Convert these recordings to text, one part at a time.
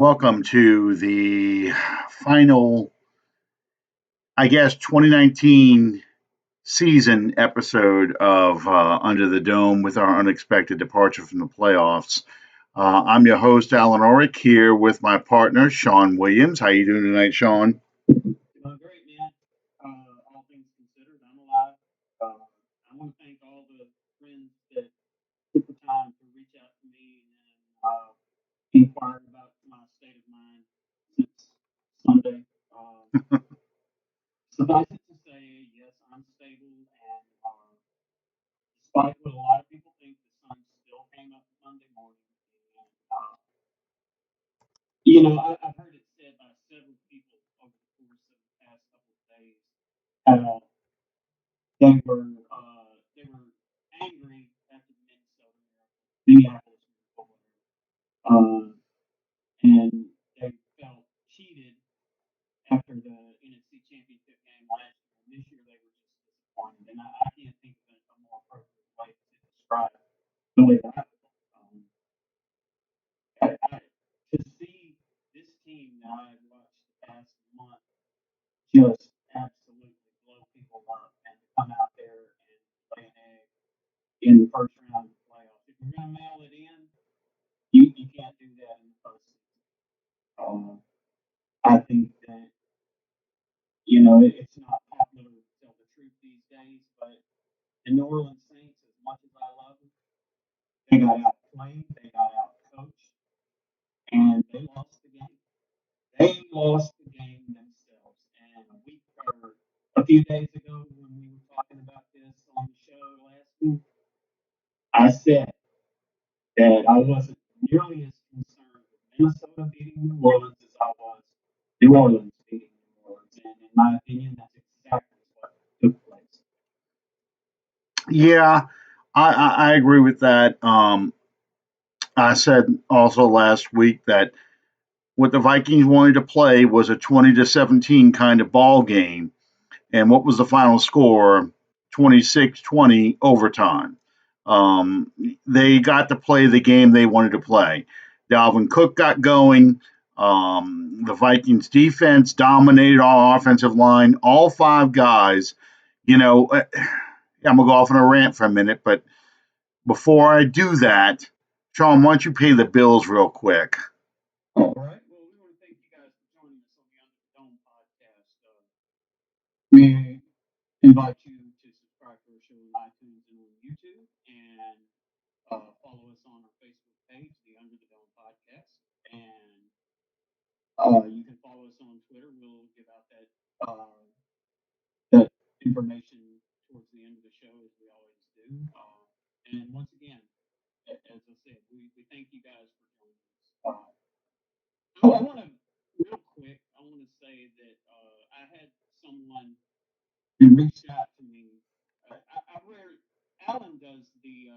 Welcome to the final, 2019 season episode of Under the Dome with our unexpected departure from the playoffs. I'm your host, Alan Orick, here with my partner, Sean Williams. How you doing tonight, Sean? Great, man. All things considered, I'm alive. I want to thank all the friends that took the time to reach out to me and inquire about my state of mind since Sunday. Suffice it to say, yes, I'm stable, and despite what a lot of people think, the sun still came up Monday morning. And, I've heard it said by several people over the course of the past couple of days how they were angry at the Minneapolis Miracle, and they felt cheated after the NFC Championship game last year. And this year they were just disappointed, and I can't think of a more appropriate way to describe the way that I feel. To see this team that I've watched the past month just absolutely blow people up and to come out there and lay an egg in the first round of the playoffs. If you're going to mail it in, you can't do that in the postseason. I think that it's not popular to tell the truth these days, but the New Orleans Saints, as much as I love them, they got outplayed, they got outcoached, and they lost the game. They lost the game themselves. And a few days ago, when we were talking about this on the show last week, I said that I wasn't nearly as concerned with Minnesota beating New Orleans as I was New Orleans beating New Orleans. And in my opinion, that's exactly what took place. Yeah, I agree with that. I said also last week that what the Vikings wanted to play was a 20-17 kind of ball game. And what was the final score? 26-20 overtime. They got to play the game they wanted to play. Dalvin Cook got going. The Vikings defense dominated our offensive line. All five guys, I'm going to go off on a rant for a minute, but before I do that, Sean, why don't you pay the bills real quick? All right. Well, we want to thank you guys for joining us on the Under the Dome podcast. We invite you to subscribe to our show on iTunes and on YouTube, and follow us on our Facebook page, the Under the Dome podcast, and you can follow us on Twitter. We'll give out that information towards the end of the show, as we always do. And once again, as I said, we thank you guys for joining us. I want to real quick. I want to say that I had someone who reached out to me. I wear Alan does the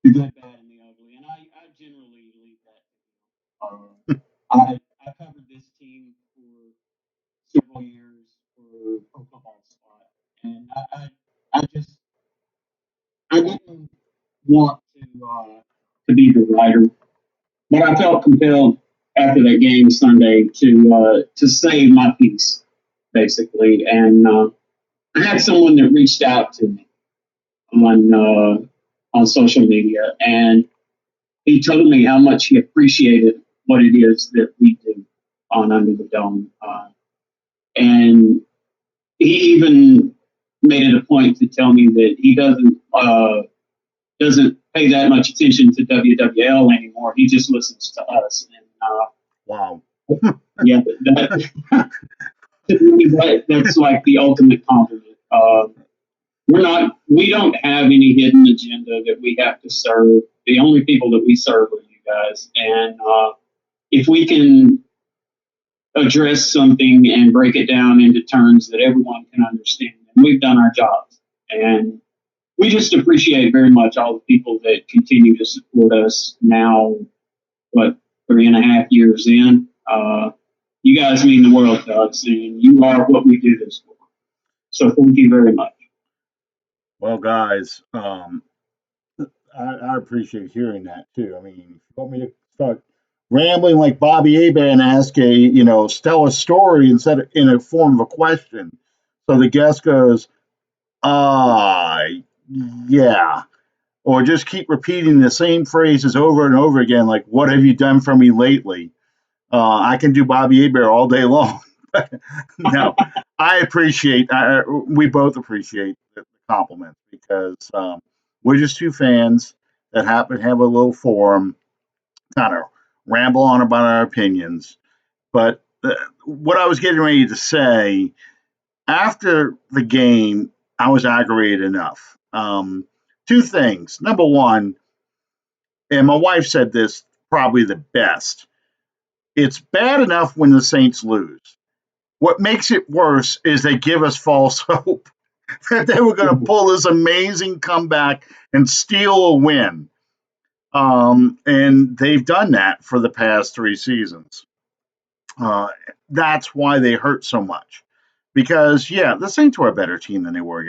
good, bad, and the ugly, and I generally leave that to him. I covered this team for several years for Pro Football Spot, and I just I didn't want to be the writer, but I felt compelled after that game Sunday to say my piece basically, and I had someone that reached out to me on social media, and he told me how much he appreciated what it is that we do on Under the Dome, and he even made it a point to tell me that he doesn't pay that much attention to WWL anymore. He just listens to us, and Wow. yeah, that's like the ultimate compliment. We don't have any hidden agenda that we have to serve. The only people that we serve are you guys. And if we can address something and break it down into terms that everyone can understand, then we've done our jobs. And we just appreciate very much all the people that continue to support us now, 3.5 years in. You guys mean the world to us, and you are what we do this for. So thank you very much. Well, guys, I appreciate hearing that too. I mean, if you want me to start rambling like Bobby Abe and ask tell a story instead of in a form of a question. So the guest goes, uh, yeah. Or just keep repeating the same phrases over and over again, like, what have you done for me lately? I can do Bobby Abe all day long. No, we both appreciate the compliments because we're just two fans that happen to have a little forum, kind of ramble on about our opinions. But what I was getting ready to say after the game, I was aggravated enough. Two things. Number one, and my wife said this probably the best. It's bad enough when the Saints lose. What makes it worse is they give us false hope that they were going to pull this amazing comeback and steal a win. And they've done that for the past three seasons. Uh, that's why they hurt so much. Because, yeah, the Saints were a better team than they were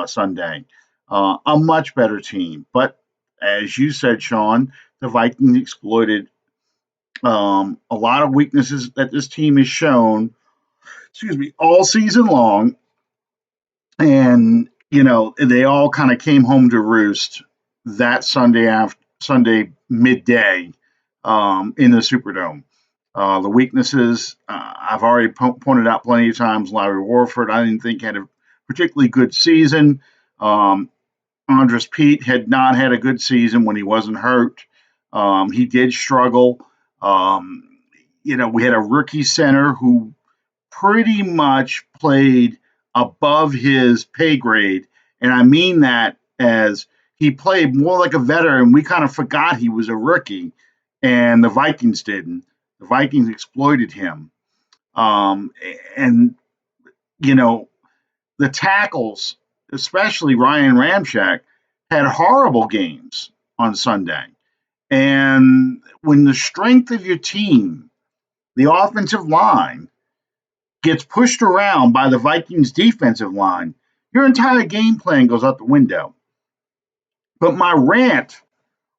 Sunday. A much better team. But as you said, Sean, the Vikings exploited a lot of weaknesses that this team has shown, all season long. And, they all kind of came home to roost that Sunday midday in the Superdome. The weaknesses I've already pointed out plenty of times. Larry Warford, I didn't think had a particularly good season. Andres Pete had not had a good season when he wasn't hurt. He did struggle. We had a rookie center who pretty much played above his pay grade. And I mean that as he played more like a veteran. We kind of forgot he was a rookie, and the Vikings didn't. The Vikings exploited him. And, you know, the tackles, especially Ryan Ramczyk, had horrible games on Sunday. And when the strength of your team, the offensive line, gets pushed around by the Vikings defensive line, your entire game plan goes out the window. But my rant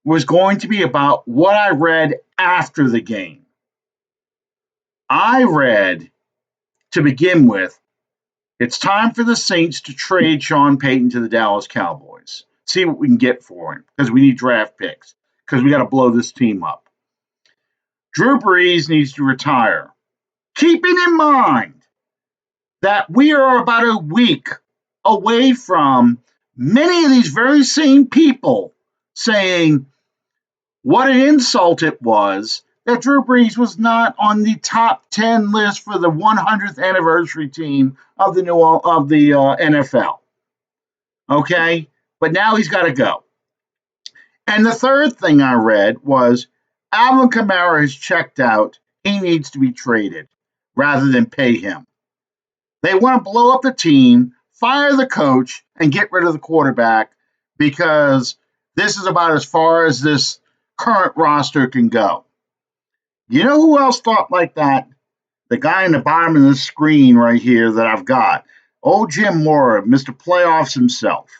was going to be about what I read after the game. I read, to begin with, it's time for the Saints to trade Sean Payton to the Dallas Cowboys. See what we can get for him because we need draft picks because we got to blow this team up. Drew Brees needs to retire. Keeping in mind that we are about a week away from many of these very same people saying what an insult it was that Drew Brees was not on the top 10 list for the 100th anniversary team of the NFL. Okay, but now he's got to go. And the third thing I read was Alvin Kamara has checked out. He needs to be traded rather than pay him. They want to blow up the team, fire the coach, and get rid of the quarterback because this is about as far as this current roster can go. You know who else thought like that? The guy in the bottom of the screen right here that I've got. Old Jim Mora, Mr. Playoffs himself.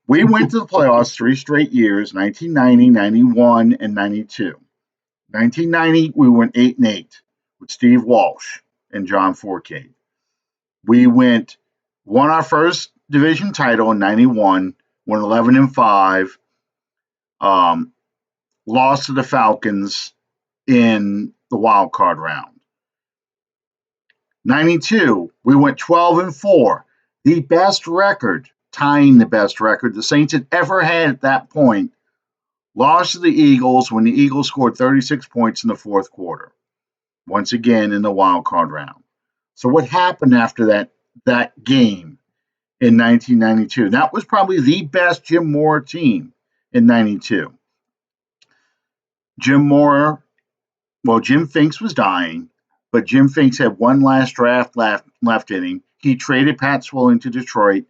We went to the playoffs 3 straight years, 1990, 91, and 92. 1990, we went 8-8 with Steve Walsh and John Fourcade. We won our first division title in 91, went 11-5, lost to the Falcons in the wild card round. 92, we went 12-4, the best record, tying the best record the Saints had ever had at that point. Lost to the Eagles when the Eagles scored 36 points in the fourth quarter, once again in the wild card round. So what happened after that game in 1992? That was probably the best Jim Mora team in 92. Jim Finks was dying, but Jim Finks had one last draft left in him. He traded Pat Swilling to Detroit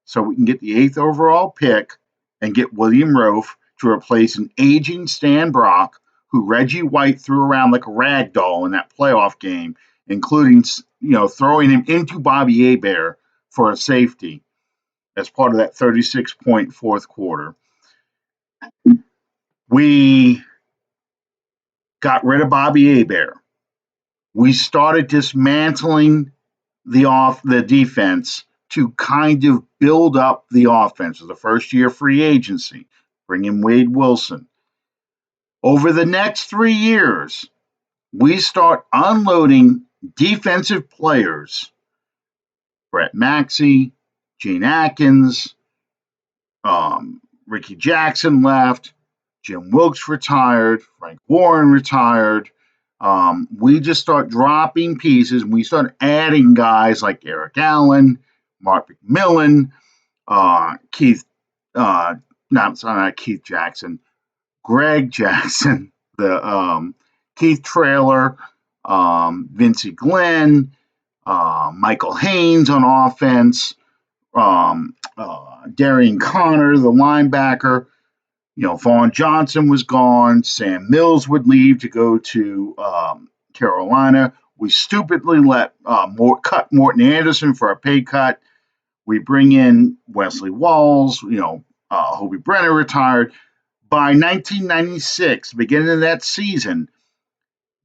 so we can get the 8th overall pick and get William Roaf to replace an aging Stan Brock, who Reggie White threw around like a rag doll in that playoff game, including throwing him into Bobby Hebert for a safety as part of that 36-point fourth quarter. We got rid of Bobby Hebert. We started dismantling the defense to kind of build up the offense. It was the first year of free agency, bring in Wade Wilson. Over the next 3 years, we start unloading defensive players. Brett Maxey, Gene Atkins, Ricky Jackson left, Jim Wilkes retired, Frank Warren retired. We just start dropping pieces. And we start adding guys like Eric Allen, Mark McMillan, Keith, not Keith Jackson, Greg Jackson, the Keith Traylor, Vincey Glenn, Michael Haynes on offense, Darian Connor, the linebacker. Vaughn Johnson was gone. Sam Mills would leave to go to Carolina. We stupidly cut Morton Anderson for a pay cut. We bring in Wesley Walls. Hobie Brenner retired. By 1996, beginning of that season,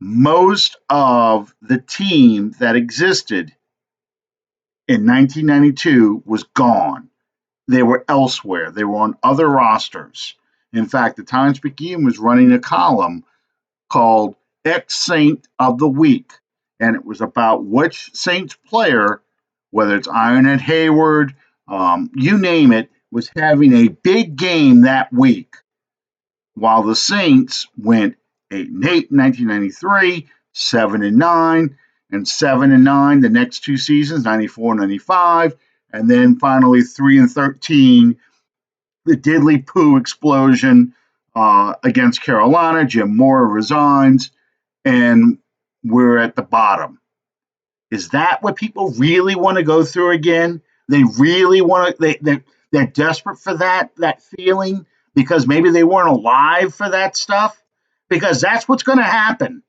most of the team that existed in 1992 was gone. They were elsewhere. They were on other rosters. In fact, the Times-Picayune was running a column called Ex-Saint of the Week, and it was about which Saints player, whether it's Ironhead Hayward, you name it, was having a big game that week. While the Saints went 8-8 in 1993, 7-9, and 7-9 the next two seasons, 94 and 95, and then finally 3-13, the diddly poo explosion against Carolina. Jim Mora resigns, and we're at the bottom. Is that what people really want to go through again? They really want to. They're desperate for that feeling because maybe they weren't alive for that stuff. Because that's what's going to happen.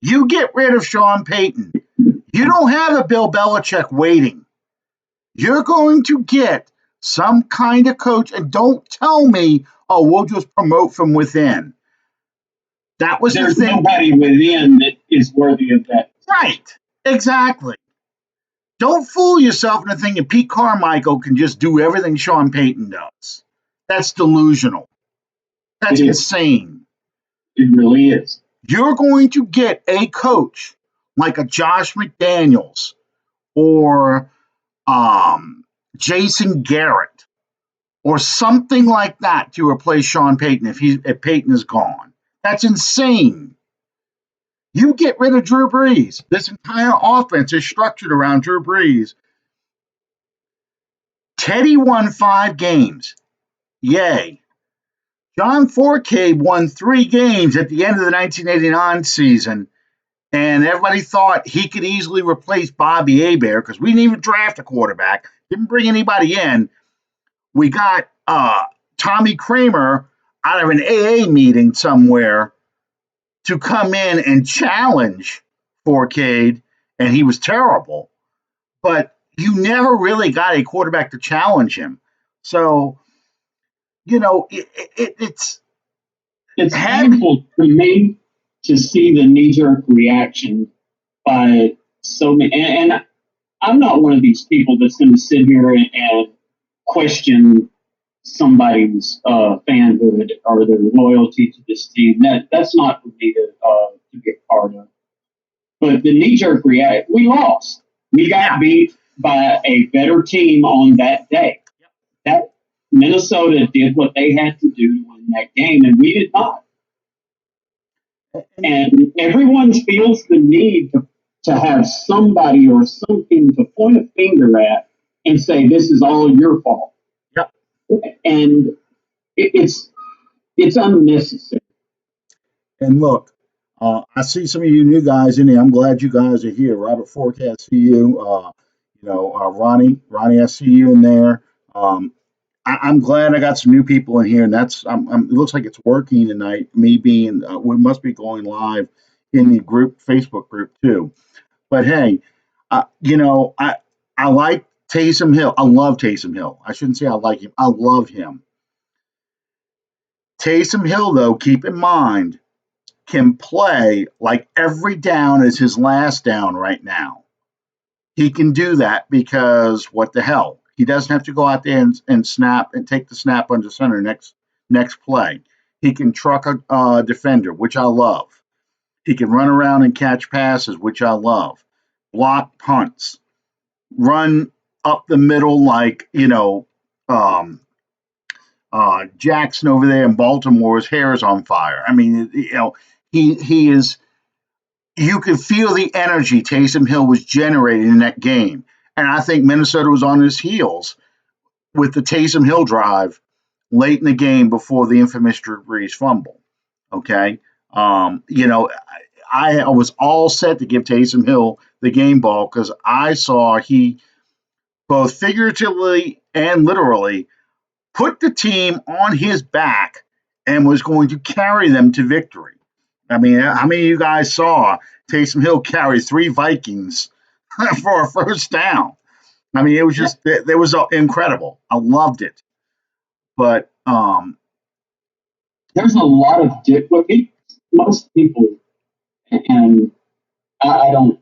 You get rid of Sean Payton. You don't have a Bill Belichick waiting. You're going to get some kind of coach, and don't tell me, oh, we'll just promote from within. That was There's the thing. Nobody within that is worthy of that. Right. Exactly. Don't fool yourself into thinking Pete Carmichael can just do everything Sean Payton does. That's delusional. That's insane. It really is. You're going to get a coach like a Josh McDaniels or Jason Garrett or something like that to replace Sean Payton if Payton is gone. That's insane. You get rid of Drew Brees. This entire offense is structured around Drew Brees. Teddy won 5 games. Yay. John Fourcade won 3 games at the end of the 1989 season, and everybody thought he could easily replace Bobby Hebert because we didn't even draft a quarterback, didn't bring anybody in. We got Tommy Kramer out of an AA meeting somewhere to come in and challenge Fourcade, and he was terrible. But you never really got a quarterback to challenge him. So, it's painful to me to see the knee-jerk reaction by so many. And I'm not one of these people that's going to sit here and question somebody's fanhood or their loyalty to this team. That's not for me to get part of. But the knee-jerk reaction, we lost. We got beat by a better team on that day. That Minnesota did what they had to do to win that game, and we did not. And everyone feels the need to have somebody or something to point a finger at and say, this is all your fault. Yep. And it's unnecessary. And look, I see some of you new guys in here. I'm glad you guys are here. Robert Forecast, see you. Ronnie, I see you in there. I'm glad I got some new people in here, and it looks like it's working tonight. Me being, we must be going live in the Facebook group too. But hey, I like Taysom Hill. I love Taysom Hill. I shouldn't say I like him. I love him. Taysom Hill, though, keep in mind, can play like every down is his last down right now. He can do that because what the hell? He doesn't have to go out there and snap and take the snap under center next play. He can truck a defender, which I love. He can run around and catch passes, which I love. Block punts, run up the middle like um, Jackson over there in Baltimore's hair is on fire. I mean, he is. You could feel the energy Taysom Hill was generating in that game, and I think Minnesota was on his heels with the Taysom Hill drive late in the game before the infamous Drew Brees fumble. Okay, I was all set to give Taysom Hill the game ball because I saw he both figuratively and literally put the team on his back and was going to carry them to victory. I mean, how many of you guys saw Taysom Hill carry 3 Vikings for a first down? I mean, it was just it was incredible. I loved it, but There's a lot of most people, and I don't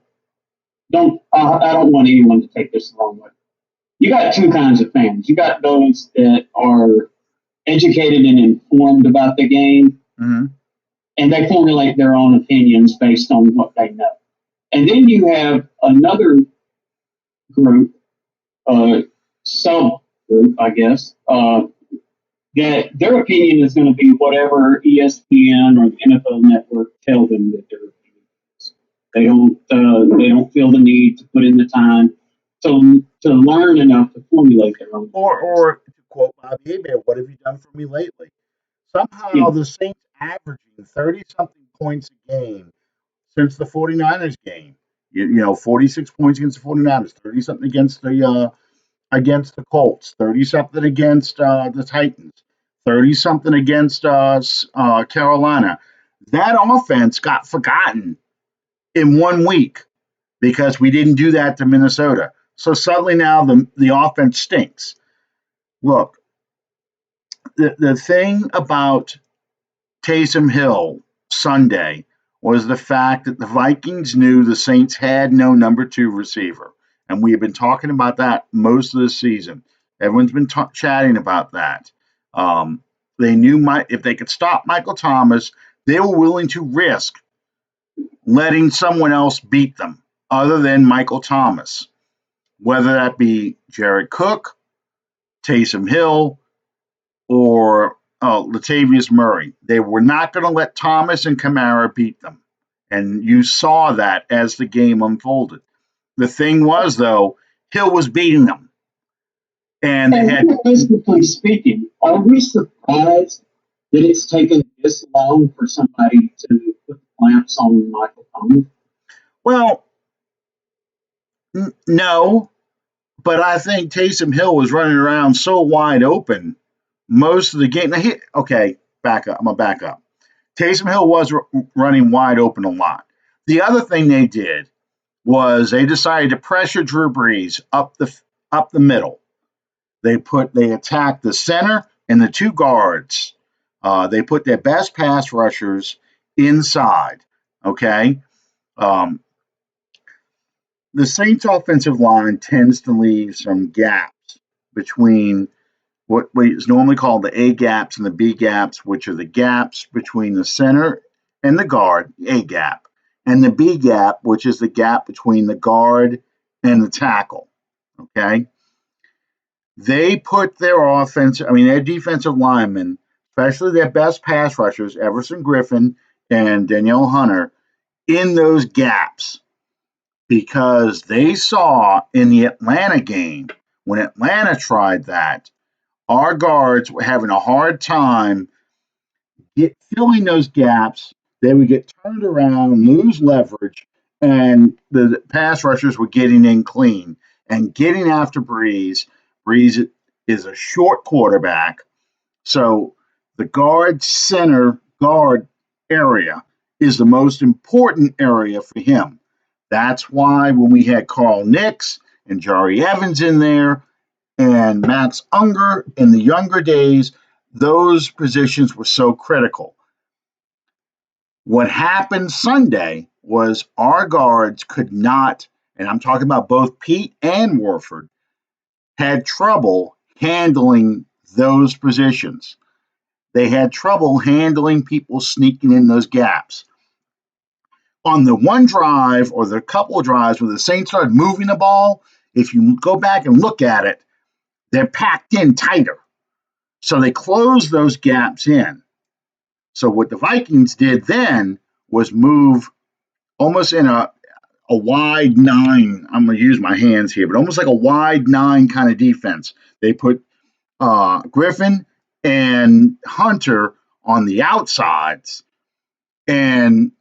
want anyone to take this the wrong way. You got two kinds of fans. You got those that are educated and informed about the game, mhm. and they formulate their own opinions based on what they know. And then you have another group, subgroup, I guess, that their opinion is going to be whatever ESPN or the NFL Network tell them that their opinion is. They don't feel the need to put in the time to learn enough to formulate their own opinions. Or to quote Bobby Abear, what have you done for me lately? Somehow Yeah. the Saints averaging 30 something points a game since the 49ers game. 46 points against the 49ers, 30 something against the Colts, 30 something against the Titans, 30 something against Carolina. That offense got forgotten in 1 week because we didn't do that to Minnesota. So suddenly now the offense stinks. Look, the thing about Taysom Hill Sunday was the fact that the Vikings knew the Saints had no number 2 receiver. And we have been talking about that most of the season. Everyone's been chatting about that. They knew if they could stop Michael Thomas, they were willing to risk letting someone else beat them other than Michael Thomas, whether that be Jared Cook, Taysom Hill, or Latavius Murray. They were not going to let Thomas and Kamara beat them. And you saw that as the game unfolded. The thing was, though, Hill was beating them. And they had. Realistically speaking, are we surprised that it's taken this long for somebody to put the clamps on Michael Thomas? Well, no, but I think Taysom Hill was running around so wide open most of the game. Now, okay, back up. I'm going to back up. Taysom Hill was running wide open a lot. The other thing they did was they decided to pressure Drew Brees up the middle. They attacked the center and the 2 guards. They put their best pass rushers inside. Okay, um, the Saints' offensive line tends to leave some gaps between what is normally called the A gaps and the B gaps, which are the gaps between the center and the guard, A gap, and the B gap, which is the gap between the guard and the tackle. Okay. They put their defensive linemen, especially their best pass rushers, Everson Griffin and Danielle Hunter, in those gaps because they saw in the Atlanta game when Atlanta tried that, our guards were having a hard time filling those gaps. They would get turned around, lose leverage, and the pass rushers were getting in clean and getting after Brees. Brees is a short quarterback, so the center guard area is the most important area for him. That's why when we had Carl Nix and Jari Evans in there, and Max Unger in the younger days, those positions were so critical. What happened Sunday was our guards could not, and I'm talking about both Pete and Warford, had trouble handling those positions. They had trouble handling people sneaking in those gaps. On the one drive or the couple of drives where the Saints started moving the ball, if you go back and look at it, they're packed in tighter. So they closed those gaps in. So what the Vikings did then was move almost in a wide nine. I'm going to use my hands here, but almost like a wide nine kind of defense. They put Griffin and Hunter on the outsides and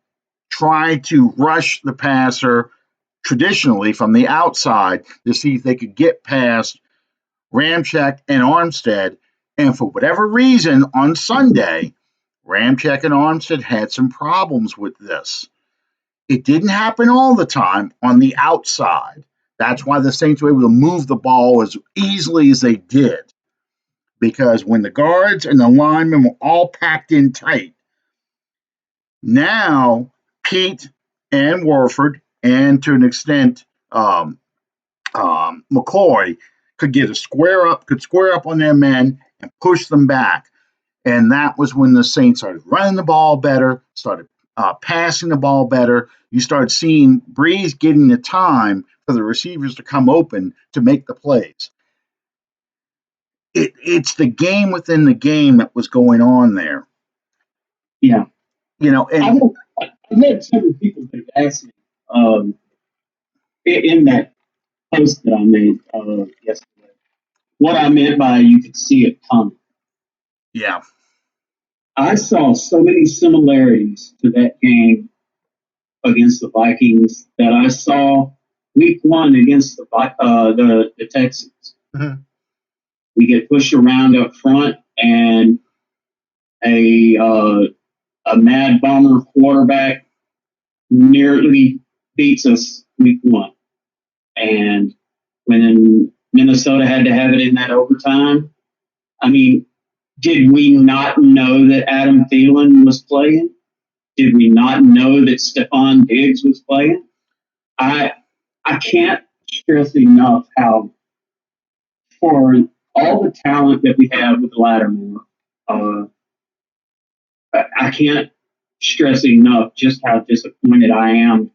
try to rush the passer traditionally from the outside to see if they could get past Ramczyk and Armstead. And for whatever reason, on Sunday, Ramczyk and Armstead had some problems with this. It didn't happen all the time on the outside. That's why the Saints were able to move the ball as easily as they did. Because when the guards and the linemen were all packed in tight, now Pete and Warford, and to an extent McCoy, could square up on their men and push them back. And that was when the Saints started running the ball better, started passing the ball better. You started seeing Brees getting the time for the receivers to come open to make the plays. It's the game within the game that was going on there. Yeah. And I've had several people that have asked me in that post that I made yesterday what I meant by you could see it coming. Yeah. I saw so many similarities to that game against the Vikings that I saw week one against the Texans. Mm-hmm. We get pushed around up front, and a mad bomber quarterback nearly beats us week one. And when Minnesota had to have it in that overtime, I mean, did we not know that Adam Thielen was playing? Did we not know that Stephon Diggs was playing? I can't stress enough how, for all the talent that we have with Lattimore, uh, I can't stress enough just how disappointed I am.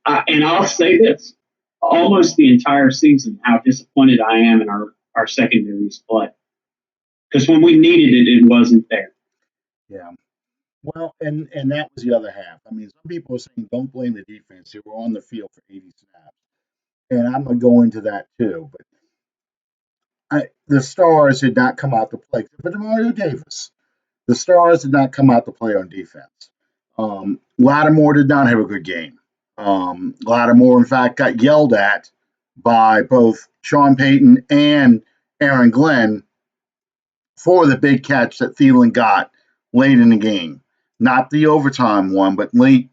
And I'll say this, almost the entire season, how disappointed I am in our secondary's play. Because when we needed it, it wasn't there. Yeah. Well, and that was the other half. I mean, some people are saying don't blame the defense. They were on the field for 80 snaps. And I'm going to go into that too. But the stars did not come out to play. But Mario Davis, the stars did not come out to play on defense. Lattimore did not have a good game. Lattimore, in fact, got yelled at by both Sean Payton and Aaron Glenn for the big catch that Thielen got late in the game. Not the overtime one, but late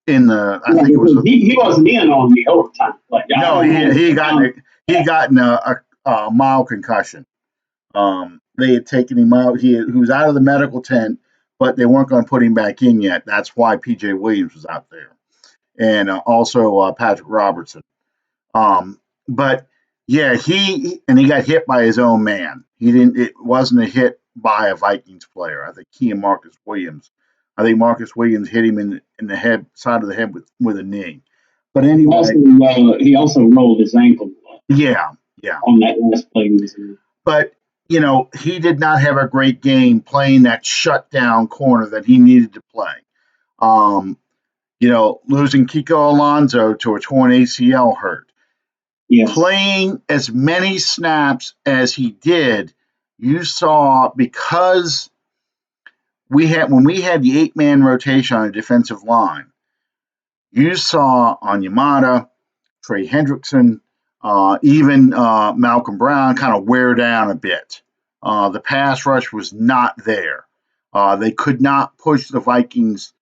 in the. I think it was. He wasn't in on the overtime. No, he got in a mild concussion. They had taken him out. He was out of the medical tent, but they weren't going to put him back in yet. That's why P.J. Williams was out there, and also Patrick Robertson. But yeah, he got hit by his own man. He didn't. It wasn't a hit by a Vikings player. I think he and Marcus Williams. I think Marcus Williams hit him in the head, side of the head with a knee. But anyway, he also rolled his ankle. Yeah. On that last play. But he did not have a great game playing that shutdown corner that he needed to play. Losing Kiko Alonso to a torn ACL hurt. Yes. Playing as many snaps as he did, you saw, because when we had the 8-man rotation on the defensive line, you saw Onyemata, Trey Hendrickson, even Malcolm Brown kind of wear down a bit. The pass rush was not there. They could not push the Vikings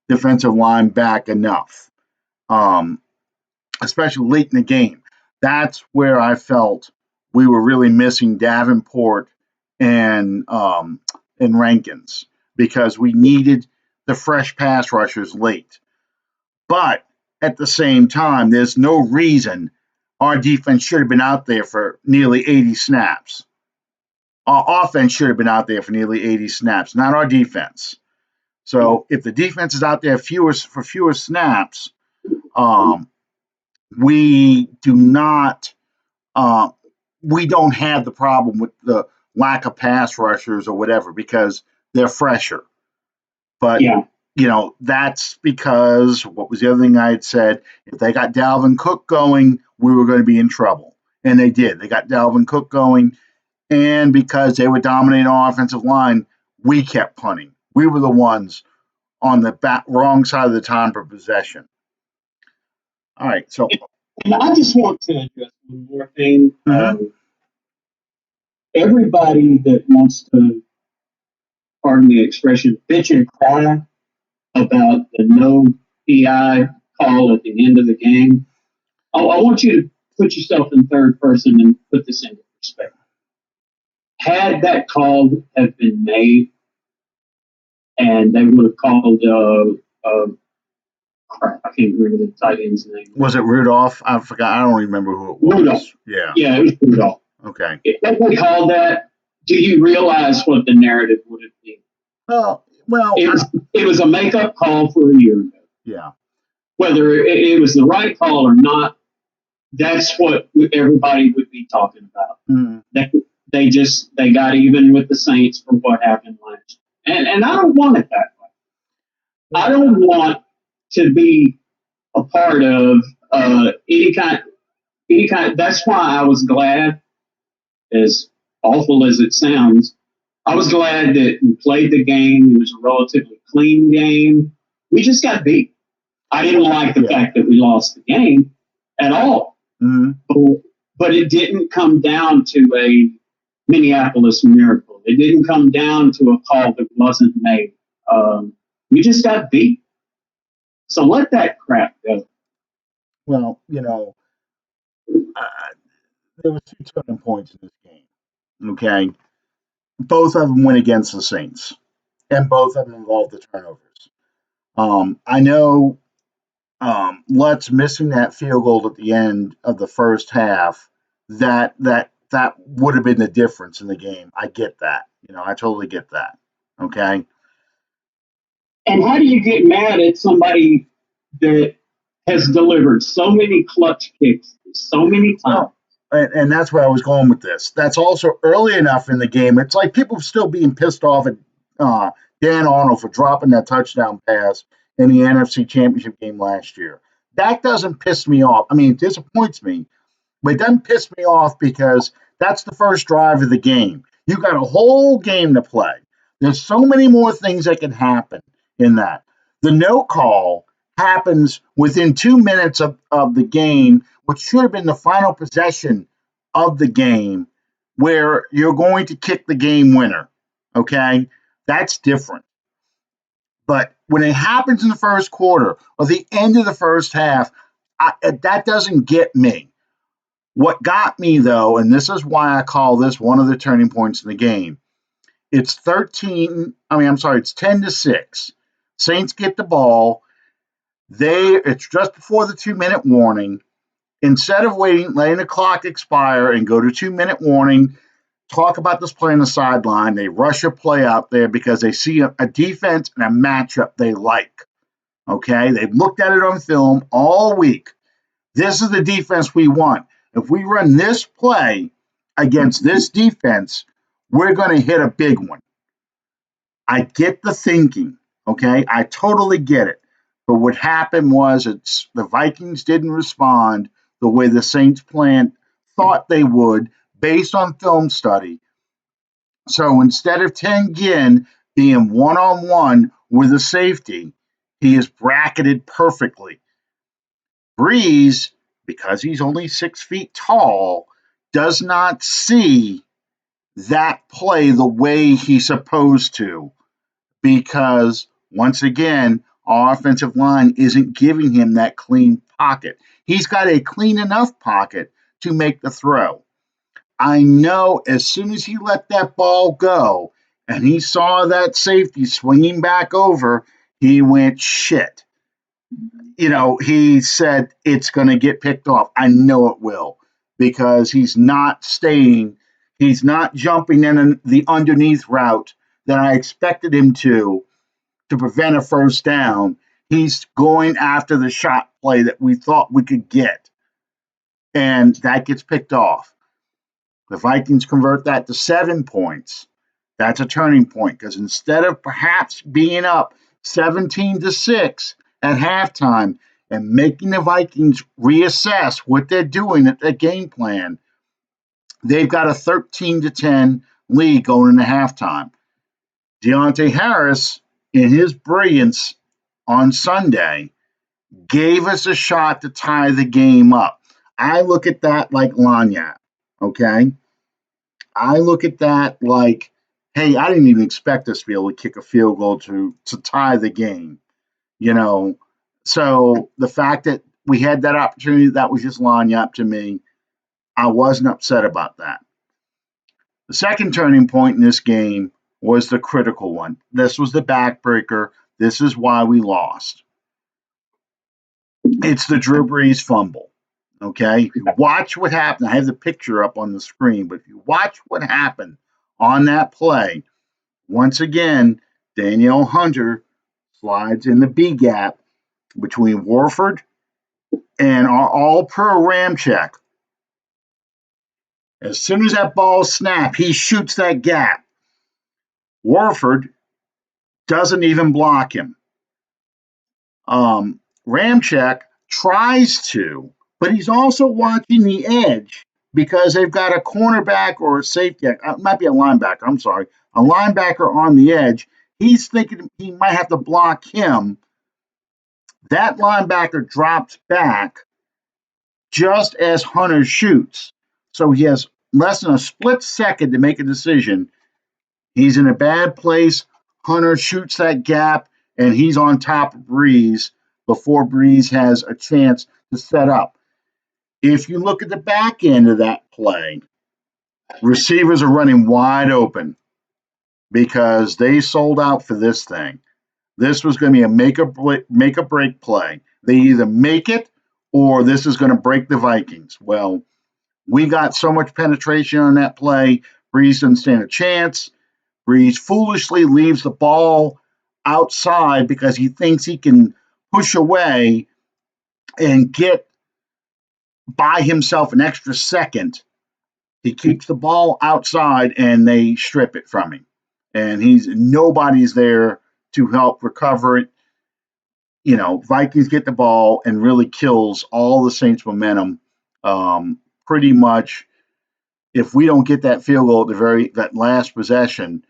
defensive line back enough, especially late in the game. That's where I felt we were really missing Davenport and Rankins, because we needed the fresh pass rushers late. But at the same time, there's no reason our defense should have been out there for nearly 80 snaps. Our offense should have been out there for nearly 80 snaps, not our defense. So if the defense is out there for fewer snaps, um, we do not we don't have the problem with the lack of pass rushers or whatever because they're fresher. But Yeah. That's because what was the other thing I had said? If they got Dalvin Cook going, we were going to be in trouble. And they did. They got Dalvin Cook going. And because they were dominating our offensive line, we kept punting. We were the ones on the wrong side of the time for possession. All right. So, And I just want to address one more thing. Everybody that wants to, pardon the expression, bitch and cry about the no PI call at the end of the game, I want you to put yourself in third person and put this into perspective. Had that call have been made, and they would have called, crap, I can't remember the tight end's name. Was it Rudolph? I forgot. I don't remember who it was. Rudolph. Yeah. Yeah, it was Rudolph. Okay. If they called that, do you realize what the narrative would have been? Well, it was a makeup call for a year ago. Yeah. Whether it was the right call or not, that's what everybody would be talking about. Mm-hmm. They got even with the Saints for what happened last year. And I don't want it that way. I don't want to be a part of any kind. That's why I was glad, as awful as it sounds, I was glad that we played the game. It was a relatively clean game. We just got beat. I didn't like the fact that we lost the game at all. Mm-hmm. But it didn't come down to a Minneapolis miracle. It didn't come down to a call that wasn't made. We just got beat. So let that crap go. Well, there was two turning points in this game. Okay. Both of them went against the Saints, and both of them involved the turnovers. I know Lutz missing that field goal at the end of the first half. That would have been the difference in the game. I get that. I totally get that. Okay. And how do you get mad at somebody that has delivered so many clutch kicks so many times? And that's where I was going with this. That's also early enough in the game. It's like people still being pissed off at Dan Arnold for dropping that touchdown pass in the NFC Championship game last year. That doesn't piss me off. I mean, it disappoints me, but it doesn't piss me off because that's the first drive of the game. You got a whole game to play. There's so many more things that can happen in that. The no call happens within 2 minutes of the game, which should have been the final possession of the game, where you're going to kick the game winner. Okay? That's different. But when it happens in the first quarter or the end of the first half, that doesn't get me. What got me, though, and this is why I call this one of the turning points in the game, it's 10-6. Saints get the ball. It's just before the 2-minute warning. Instead of letting the clock expire and go to 2-minute warning, talk about this play on the sideline, they rush a play out there because they see a defense and a matchup they like. Okay? They've looked at it on film all week. This is the defense we want. If we run this play against this defense, we're going to hit a big one. I get the thinking, okay? I totally get it. But what happened was the Vikings didn't respond the way the Saints thought they would based on film study. So instead of Tengen being one-on-one with a safety, he is bracketed perfectly. Brees, because he's only 6 feet tall, does not see that play the way he's supposed to because, once again, our offensive line isn't giving him that clean pocket. He's got a clean enough pocket to make the throw. I know as soon as he let that ball go and he saw that safety swinging back over, He went, shit. He said it's going to get picked off. I know it will because he's not staying. He's not jumping in the underneath route that I expected him to prevent a first down. He's going after the shot play that we thought we could get, and that gets picked off. The Vikings convert that to 7 points. That's a turning point because instead of perhaps being up 17-6 at halftime and making the Vikings reassess what they're doing at their game plan, they've got a 13-10 lead going into halftime. Deontay Harris, in his brilliance on Sunday, gave us a shot to tie the game up. I look at that like Lanyard, okay? I look at that like, hey, I didn't even expect us to be able to kick a field goal to tie the game, you know. So the fact that we had that opportunity, that was just lagniappe to me. I wasn't upset about that. The second turning point in this game was the critical one. This was the backbreaker. This is why we lost. It's the Drew Brees fumble. Okay, if you watch what happened, I have the picture up on the screen, but if you watch what happened on that play, once again, Danielle Hunter slides in the B gap between Warford and our all pro Ramczyk. As soon as that ball snapped, he shoots that gap. Warford doesn't even block him. Ramczyk tries to, but he's also watching the edge because they've got a cornerback or a safety. It might be a linebacker. I'm sorry, a linebacker on the edge. He's thinking he might have to block him. That linebacker drops back just as Hunter shoots. So he has less than a split second to make a decision. He's in a bad place. Hunter shoots that gap, and he's on top of Brees before Brees has a chance to set up. If you look at the back end of that play, receivers are running wide open because they sold out for this thing. This was going to be a make or break play. They either make it or this is going to break the Vikings. Well, we got so much penetration on that play. Brees didn't stand a chance. Brees foolishly leaves the ball outside because he thinks he can push away and get by himself an extra second. He keeps the ball outside and they strip it from him. And nobody's there to help recover it. Vikings get the ball and really kills all the Saints' momentum. Pretty much, if we don't get that field goal at that last possession,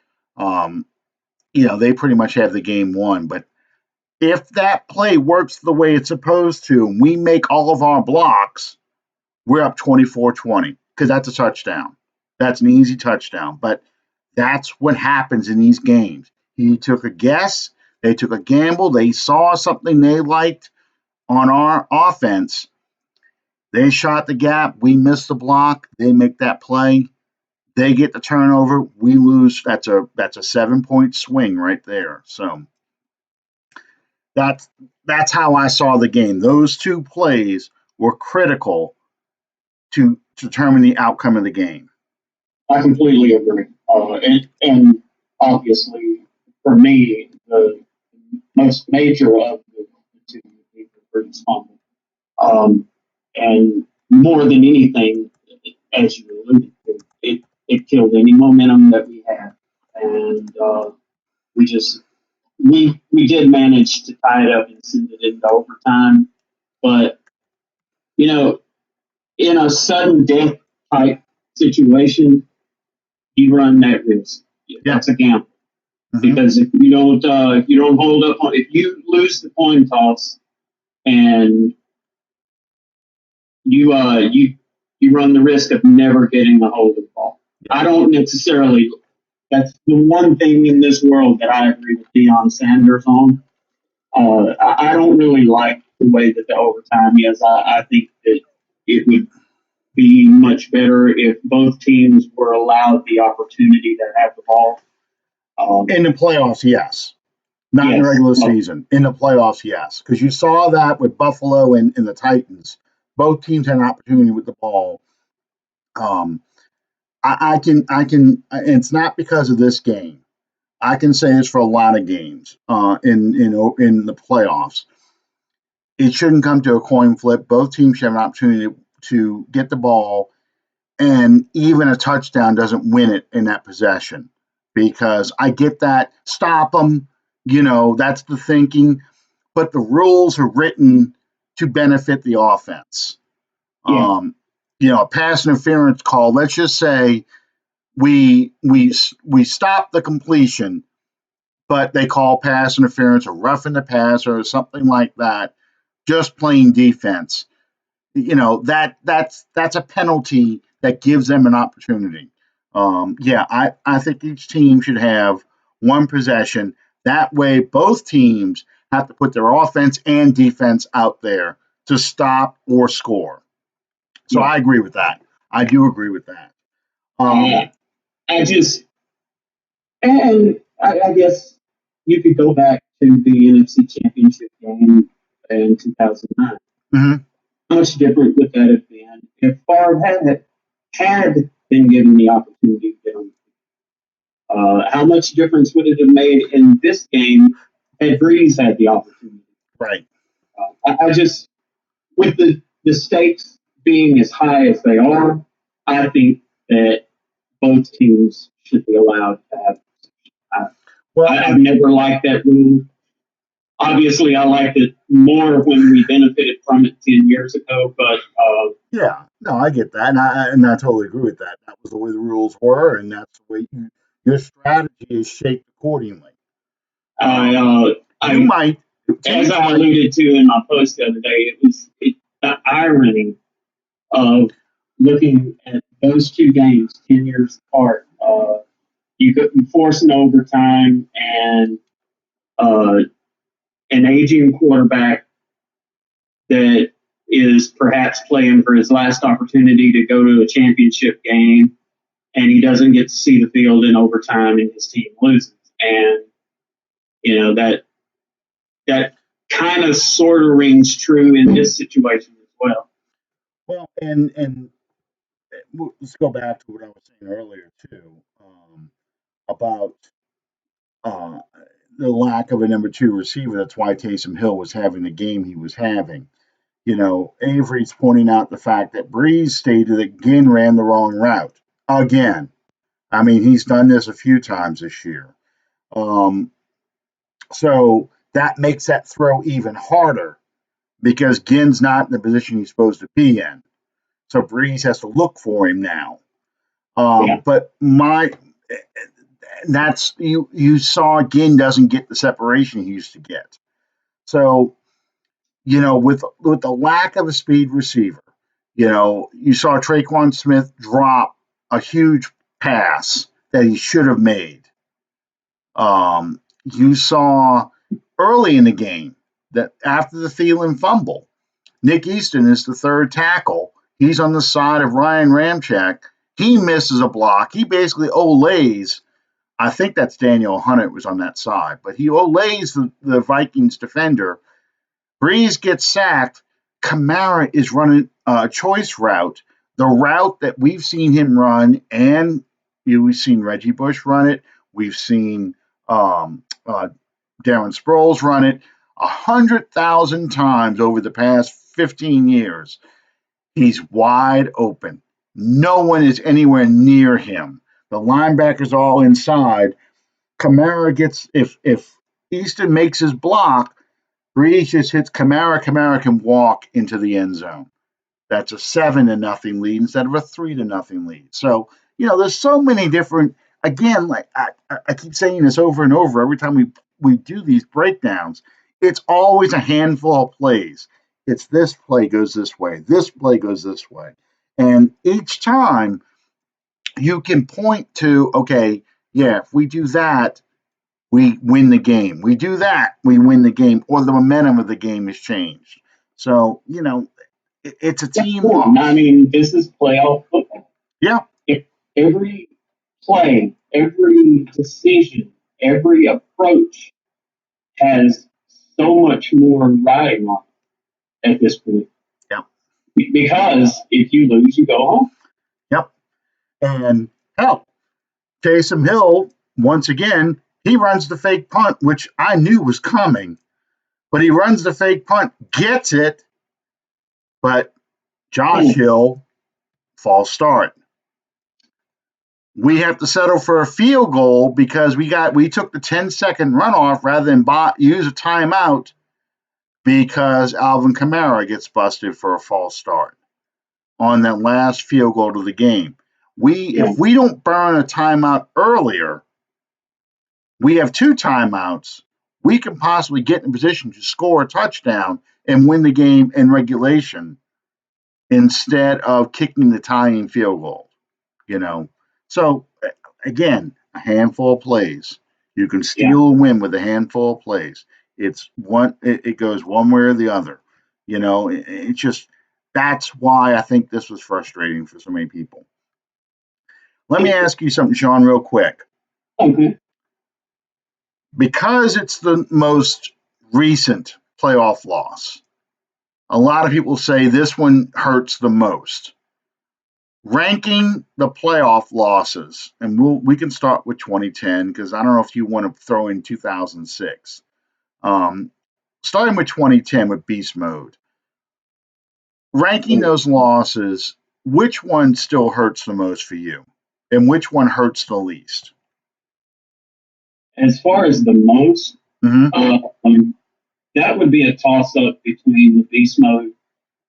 they pretty much have the game won. But if that play works the way it's supposed to, and we make all of our blocks, we're up 24-20 because that's a touchdown. That's an easy touchdown. But that's what happens in these games. He took a guess. They took a gamble. They saw something they liked on our offense. They shot the gap. We missed the block. They make that play. They get the turnover. We lose. That's a 7-point swing right there. So that's how I saw the game. Those two plays were critical to determine the outcome of the game. I completely agree. And obviously, for me, the most major of the two would be the Brees fumble. And more than anything, as you alluded to, it killed any momentum that we had. And we just we did manage to tie it up and send it into overtime. But in a sudden death type situation, you run that risk. That's a gamble. Because if you don't hold up, if you lose the coin toss and you run the risk of never getting a hold of the ball. I don't necessarily. That's the one thing in this world that I agree with Deion Sanders on. I don't really like the way that the overtime is. I think that it would be much better if both teams were allowed the opportunity to have the ball. In the playoffs, yes. Not in the Yes. regular Well, season. In the playoffs, yes. Because you saw that with Buffalo and the Titans. Both teams had an opportunity with the ball. Um, it's not because of this game. I can say this for a lot of games in the playoffs. It shouldn't come to a coin flip. Both teams should have an opportunity to get the ball, and even a touchdown doesn't win it in that possession. Because I get that, stop them, that's the thinking, but the rules are written to benefit the offense. yeah. Um, a pass interference call. Let's just say we stop the completion, but they call pass interference or roughing the passer or something like that. Just playing defense. That's a penalty that gives them an opportunity. I think each team should have one possession. That way, both teams have to put their offense and defense out there to stop or score. So Yeah. I agree with that. I do agree with that. Uh, I just, and I guess you could go back to the NFC Championship game in 2009. Mhm. How much different would that have been if Favre had been given the opportunity to get on? How much difference would it have made in this game had Brees had the opportunity? Right. I just, with the stakes being as high as they are, I think that both teams should be allowed to have. Well, I've never liked that rule. Obviously, I liked it more when we benefited from it 10 years ago, but yeah, no, I get that, and I totally agree with that. That was the way the rules were, and that's the way your strategy is shaped accordingly. I, Um, you might as teams I might. alluded to in my post the other day, the irony of looking at those two games 10 years apart. You force an overtime and uh, an aging quarterback that is perhaps playing for his last opportunity to go to a championship game, and he doesn't get to see the field in overtime, and his team loses. And that kind of sort of rings true in this situation as well. Well, and let's go back to what I was saying earlier too, about uh, the lack of a number two receiver. That's why Taysom Hill was having the game he was having. Avery's pointing out the fact that Brees stated that Ginn ran the wrong route again. I mean, he's done this a few times this year. Um, so that makes that throw even harder because Ginn's not in the position he's supposed to be in. So Brees has to look for him now. Yeah, But that's you saw Ginn doesn't get the separation he used to get. So with the lack of a speed receiver, you saw Traquan Smith drop a huge pass that he should have made. You saw early in the game that after the Thielen fumble, Nick Easton is the third tackle. He's on the side of Ryan Ramczyk. He misses a block. He basically olays. I think that's Daniel Hunt was on that side, but he olays the Vikings defender. Brees gets sacked. Kamara is running a choice route, the route that we've seen him run, and we've seen Reggie Bush run it. We've seen Darren Sproles run it 100,000 times over the past 15 years. He's wide open. No one is anywhere near him. The linebackers all inside. Kamara gets if Easton makes his block, Brees just hits Kamara. Kamara can walk into the end zone. That's a 7-0 lead instead of a 3-0 lead. So, there's so many different, again, like I keep saying this over and over every time we do these breakdowns, it's always a handful of plays. It's this play goes this way, this play goes this way. And each time you can point to, okay, yeah, if we do that, we win the game. We do that, we win the game, or the momentum of the game is changed. So, it's a yeah. team loss. I mean, this is playoff football. Yeah. If every play, every decision, every approach has so much more riding on it at this point. Yep. Because if you lose, you go home. Yep. And hell, Taysom Hill, once again, he runs the fake punt, which I knew was coming, but he runs the fake punt, gets it, but Josh Hill, false start. We have to settle for a field goal because we took the 10-second runoff rather than use a timeout because Alvin Kamara gets busted for a false start on that last field goal to the game. If we don't burn a timeout earlier, we have 2 timeouts. We can possibly get in a position to score a touchdown and win the game in regulation instead of kicking the tying field goal. So again, a handful of plays. You can steal a win with a handful of plays. It goes one way or the other. It's just that's why I think this was frustrating for so many people. Let me ask you something, Sean, real quick. Okay. Because it's the most recent playoff loss, a lot of people say this one hurts the most. Ranking the playoff losses, and we can start with 2010 because I don't know if you want to throw in 2006. Starting with 2010 with Beast Mode, ranking those losses, which one still hurts the most for you, and which one hurts the least? As far as the most, that would be a toss-up between the Beast Mode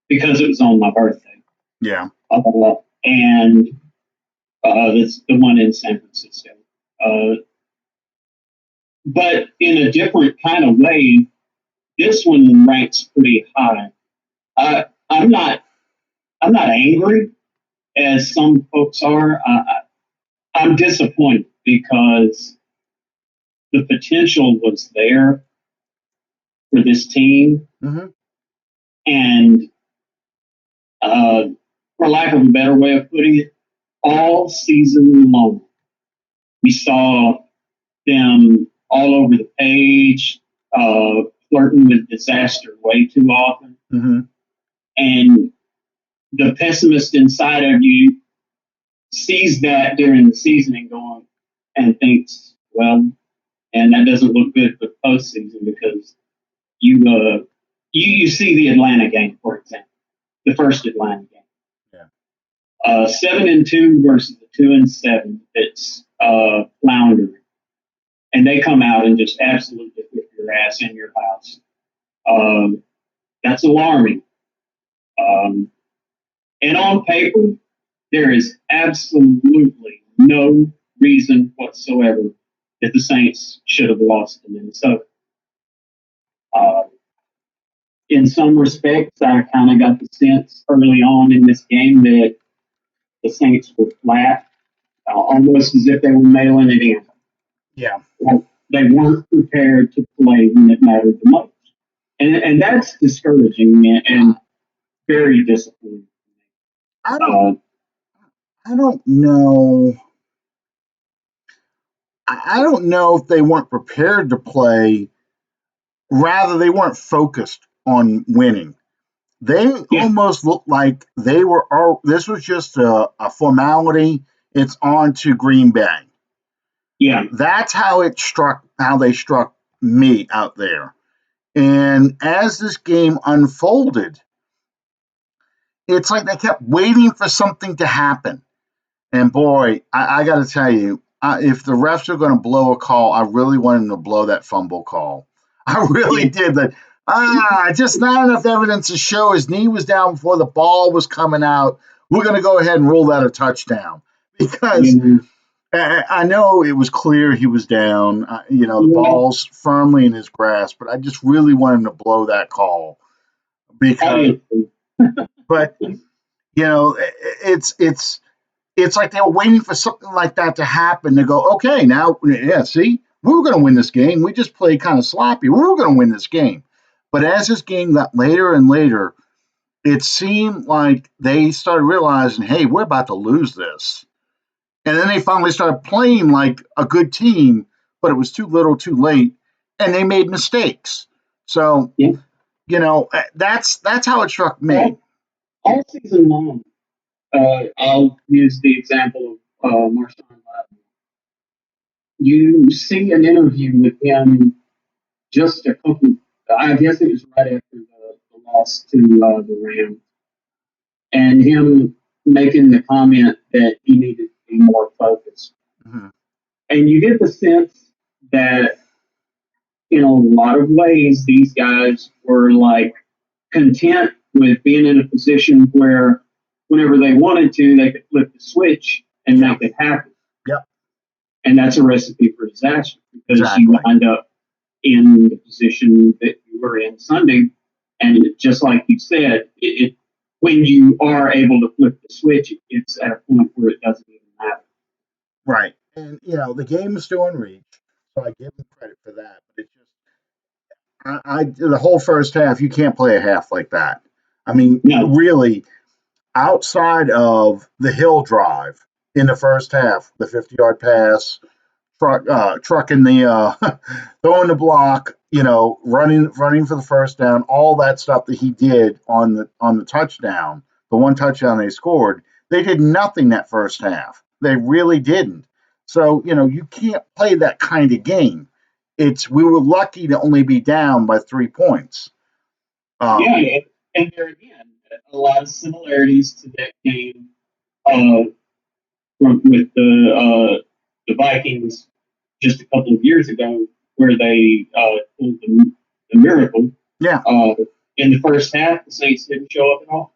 because it was on my birthday. Yeah. And that's the one in San Francisco. But in a different kind of way, this one ranks pretty high. I'm not angry as some folks are. I'm disappointed because the potential was there for this team, and for lack of a better way of putting it, all season long, we saw them all over the page, flirting with disaster way too often. And the pessimist inside of you sees that during the season and thinks, well, and that doesn't look good for postseason because you see the Atlanta game, for example, the first Atlanta game. 7-2 versus the 2-7. It's floundering. And they come out and just absolutely whip your ass in your house. That's alarming. And on paper, there is absolutely no reason whatsoever that the Saints should have lost to Minnesota. In some respects, I kind of got the sense early on in this game that the Saints were flat, almost as if they were mailing it in. Yeah. They weren't prepared to play when it mattered the most. And that's discouraging and very disappointing. I don't know. I don't know if they weren't prepared to play. Rather, they weren't focused on winning. They almost looked like they were. This was just a formality. It's on to Green Bay. Yeah, that's how they struck me out there. And as this game unfolded, it's like they kept waiting for something to happen. And boy, I got to tell you, if the refs are going to blow a call, I really wanted them to blow that fumble call. I really did. Just not enough evidence to show his knee was down before the ball was coming out. We're going to go ahead and rule that a touchdown because I know it was clear he was down. The ball's firmly in his grasp, but I just really wanted him to blow that call because. But it's like they were waiting for something like that to happen to go, okay, now, see, we were going to win this game. We just played kind of sloppy. We were going to win this game. But as this game got later and later, it seemed like they started realizing, hey, we're about to lose this. And then they finally started playing like a good team, but it was too little too late. and they made mistakes. So, Yeah. that's how it struck me. All season long, I'll use the example of Marshawn Lattimore. You see an interview with him just a couple, I guess it was right after the loss to the Rams, and him making the comment that he needed to be more focused. Mhm. And you get the sense that in a lot of ways, these guys were like content with being in a position where whenever they wanted to, they could flip the switch and Yeah. make it happen. Yep. And that's a recipe for disaster because you Exactly. wind up in the position that you were in Sunday. And just like you said, when you are able to flip the switch, it's at a point where it doesn't even matter. Right. And the game is still in reach, so I give them credit for that. But it's just the whole first half, you can't play a half like that. I mean, No, really, outside of the hill drive in the first half, the 50-yard pass, trucking the throwing the block, running for the first down, all that stuff that he did on the touchdown, the one touchdown they scored, they did nothing that first half. They really didn't. So you can't play that kind of game. We were lucky to only be down by 3 points. yeah, and there again, a lot of similarities to that game uh, with the Vikings just a couple of years ago, where they pulled the miracle. Yeah. In the first half, the Saints didn't show up at all.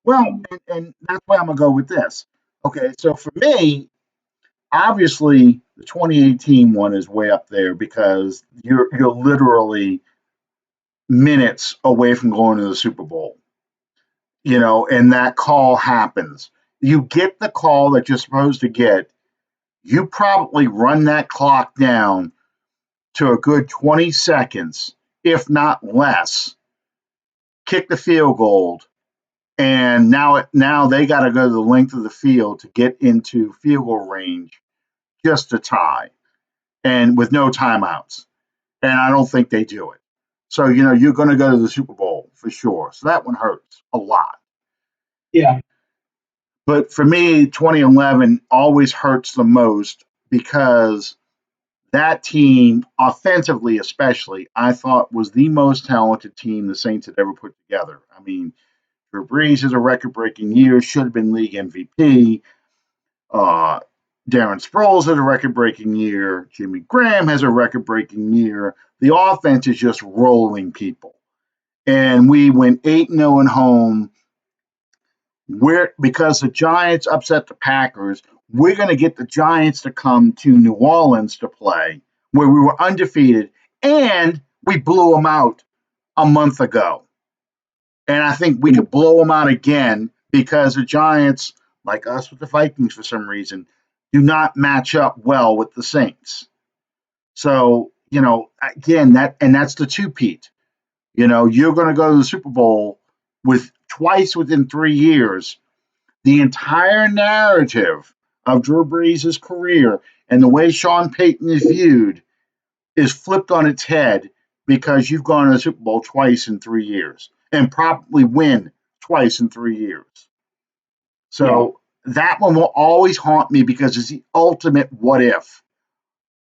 Well, and that's why I'm gonna go with this. Okay, so for me, obviously the 2018 one is way up there because you're literally minutes away from going to the Super Bowl. And that call happens. You get the call that you're supposed to get. You probably run that clock down to a good 20 seconds, if not less. Kick the field goal, and now they got to go the length of the field to get into field goal range just to tie, and with no timeouts. And I don't think they do it. So you're going to go to the Super Bowl for sure. So that one hurts a lot. Yeah. But for me, 2011 always hurts the most because that team, offensively especially, I thought was the most talented team the Saints had ever put together. I mean, Drew Brees has a record-breaking year, should have been league MVP. Uh, Darren Sproles has a record-breaking year. Jimmy Graham has a record-breaking year. The offense is just rolling people. And we went 8-0 at home. Because the Giants upset the Packers, we're going to get the Giants to come to New Orleans to play, where we were undefeated, and we blew them out a month ago. And I think we could blow them out again because the Giants, like us with the Vikings for some reason, do not match up well with the Saints. So, again, that's the two-peat. You're going to go to the Super Bowl with twice within 3 years. The entire narrative of Drew Brees' career and the way Sean Payton is viewed is flipped on its head because you've gone to the Super Bowl twice in 3 years and probably win twice in 3 years. So that one will always haunt me because it's the ultimate what if.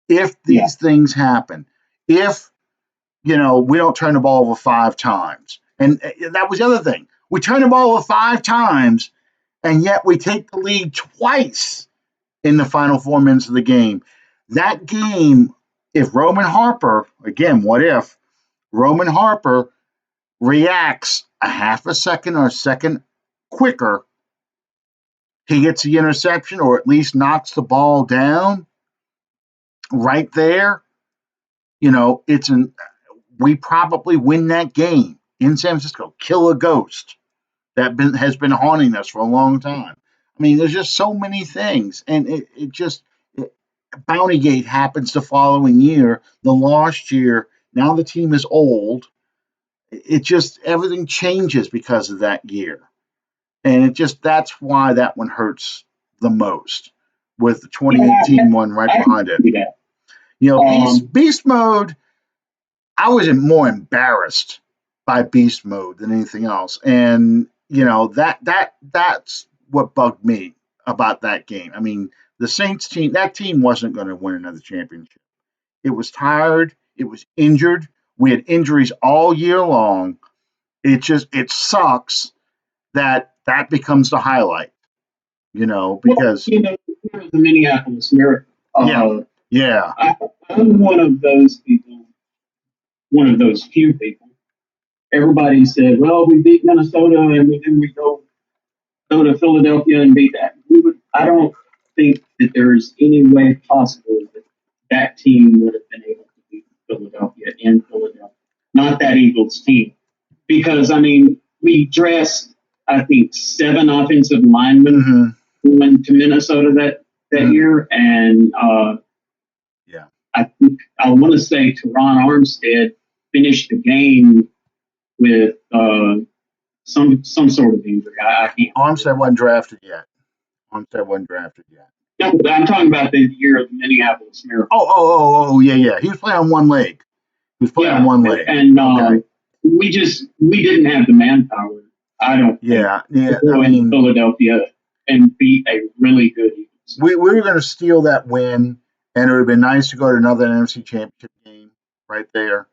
If these things happen, if we don't turn the ball over 5 times, and that was the other thing, we turn the ball over 5 times, and yet we take the lead twice in the final 4 minutes of the game. That game, if Roman Harper, again, what if Roman Harper reacts a half a second or a second quicker, he gets the interception or at least knocks the ball down right there. We probably win that game in San Francisco. Kill a ghost has been haunting us for a long time. I mean, there's just so many things, and Bountygate happens the following year, the last year. Now the team is old. It just everything changes because of that year, and that's why that one hurts the most. With the 2018 one right behind it, Yeah. beast mode. I was more embarrassed by beast mode than anything else, and that's what bugged me about that game. I mean, the Saints team, that team wasn't going to win another championship. It was tired. It was injured. We had injuries all year long. It sucks that becomes the highlight, Well, because here's the Minneapolis Miracle. yeah, yeah, I'm one of those people, one of those few people. Everybody said, "Well, we beat Minnesota, and then we go to Philadelphia and beat that." I don't think that there's any way possible that that team would have been able to beat Philadelphia in Philadelphia. Not that Eagles team, because I mean, we dressed, I think, 7 offensive linemen hmm who went to Minnesota that hmm year, and yeah. I think I want to say Teron Armstead finished the game with some sort of injury. I can't Armstead remember. wasn't drafted yet. Armstead wasn't drafted yet. No, I'm talking about the year of the Minneapolis Miracle. Oh, yeah, yeah. He was playing on one leg. He was playing on Yeah, one leg. and Okay. we didn't have the manpower. I don't think Yeah, to yeah. I go into mean, Philadelphia and beat a really good Eagles team. we were going to steal that win, and it would have been nice to go to another NFC Championship game right there.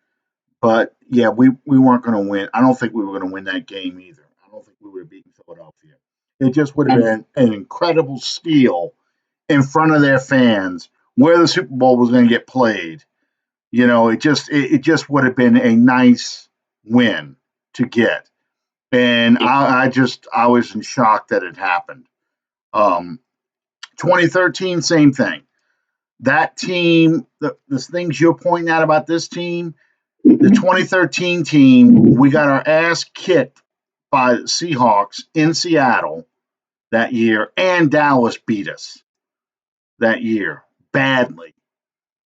But yeah, we weren't going to win. I don't think we were going to win that game either. I don't think we would have beaten Philadelphia. It just would have Um, been an incredible steal in front of their fans where the Super Bowl was going to get played. It just would have been a nice win to get. And yeah, I was in shock that it happened. Um, 2013, same thing. That team, the things you're pointing out about this team, the 2013 team, we got our ass kicked by the Seahawks in Seattle that year, and Dallas beat us that year badly.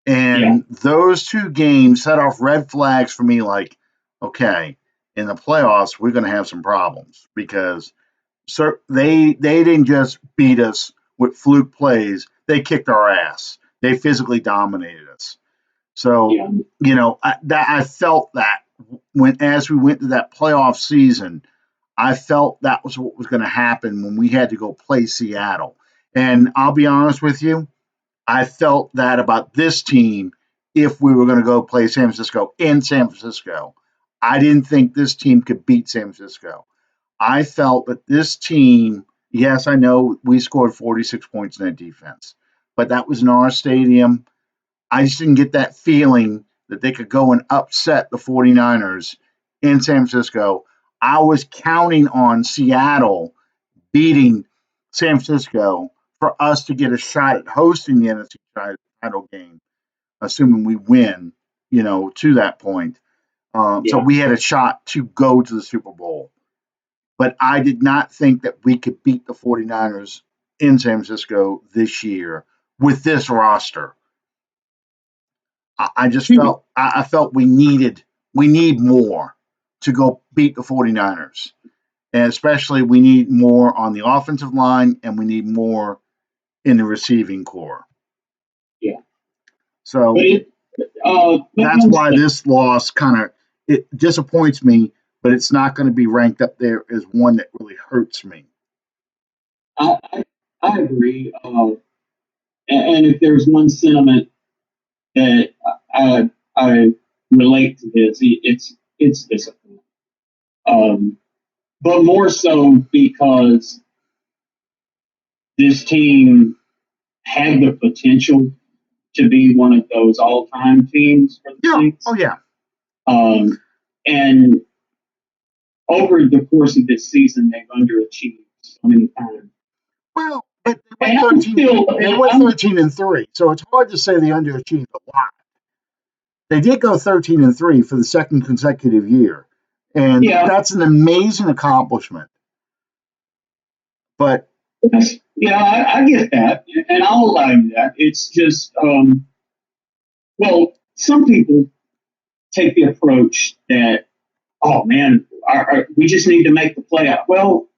yeah, And those two games set off red flags for me, like, okay, in the playoffs, we're going to have some problems because they didn't just beat us with fluke plays, they kicked our ass. They physically dominated us. So, yeah, I felt that as we went to that playoff season, I felt that was what was going to happen when we had to go play Seattle. And I'll be honest with you, I felt that about this team if we were going to go play San Francisco in San Francisco. I didn't think this team could beat San Francisco. I felt that this team, yes, I know we scored 46 points in that defense, but that was in our stadium. I just didn't get that feeling that they could go and upset the 49ers in San Francisco. I was counting on Seattle beating San Francisco for us to get a shot at hosting the NFC title game, assuming we win, to that point. So yeah. we had a shot to go to the Super Bowl. But I did not think that we could beat the 49ers in San Francisco this year with this roster. I just felt we need more to go beat the 49ers. And especially we need more on the offensive line and we need more in the receiving core. Yeah. But So make that's no why mistake, this loss kind of it disappoints me, but it's not going to be ranked up there as one that really hurts me. I, I, I agree. And if there's one sentiment that I relate to this, it's disappointing. Um, but more so because this team had the potential to be one of those all-time teams for the Yeah. Oh Saints. yeah. And over the course of this season, they've underachieved so many times. Well, they went And I'm 13. still, They and went I'm 13-3, so it's hard to say they underachieved a lot. They did go 13-3 for the second consecutive year, and yeah, that's an amazing accomplishment. But yeah, I get that, and I'll allow you that. It's just, well, some people take the approach that, oh man, we just need to make the playoff. Well,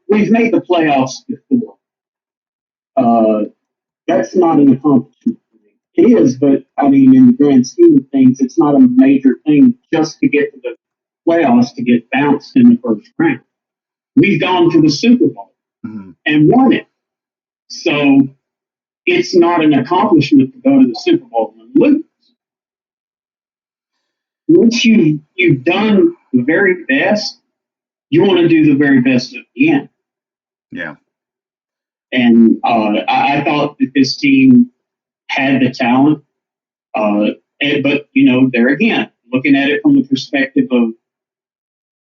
we've made the playoffs before. Uh, that's not an accomplishment for me. It is, but I mean, in the grand scheme of things, it's not a major thing just to get to the playoffs to get bounced in the first round. We've gone to the Super Bowl Mhm. and won it. So it's not an accomplishment to go to the Super Bowl and lose. Once you've done the very best, you want to do the very best again. Yeah. And I thought that this team had the talent, but there again, looking at it from the perspective of